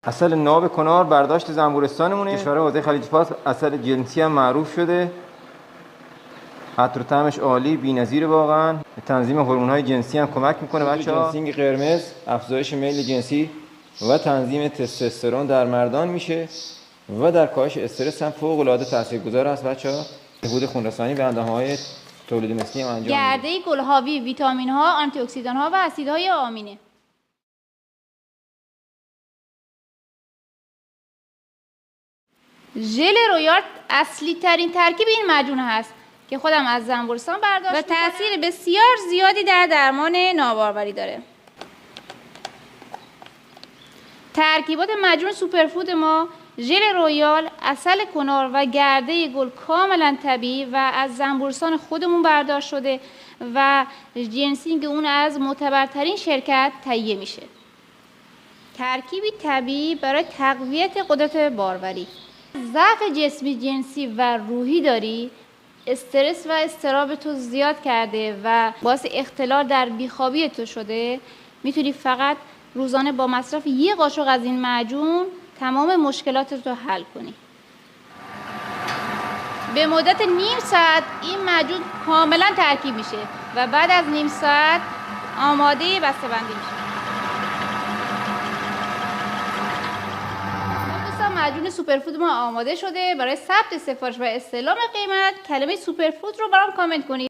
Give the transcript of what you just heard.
عسل ناب کنار برداشت زنبورستانمونه. کشور حوزه خلیج فارس عسل جنسی هم معروف شده. عطر و طعمش عالی، بی‌نظیر واقعا. به تنظیم هورمون‌های جنسی هم کمک میکنه بچه‌ها. جنسینگ قرمز افزایش میل جنسی و تنظیم تستوسترون در مردان میشه و در کاهش استرس هم فوق‌العاده تاثیرگذار است بچه‌ها. بهبود خونرسانی به اندام‌های تولید مثلی هم انجام میده. گرده گل حاوی ویتامین‌ها، آنتی اکسیدان‌ها و اسیدهای آمینه. ژل رویال اصلی ترین ترکیب این معجون هست که خودم از زنبورستان برداشت و تأثیر بسیار زیادی در درمان ناباروری داره. ترکیبات معجون سوپرفود ما ژل رویال، عسل کنار و گرده گل کاملا طبیعی و از زنبورستان خودمون برداشت شده و جنسینگ اون از معتبرترین شرکت تهیه میشه. ترکیبی طبیعی برای تقویت قدرت باروری. ضعف جسمی، جنسی و روحی داری، استرس و اضطراب تو زیاد کرده و باعث اختلال در بیخوابی تو شده، میتونی فقط روزانه با مصرف یک قاشق از این معجون تمام مشکلات رو حل کنی. به مدت نیم ساعت این معجون کاملا ترکیب میشه و بعد از نیم ساعت آماده بسته‌بندی میشه. معجون سوپرفود ما آماده شده. برای ثبت سفارش و استعلام قیمت کلمه سوپرفود رو برام کامنت کنید.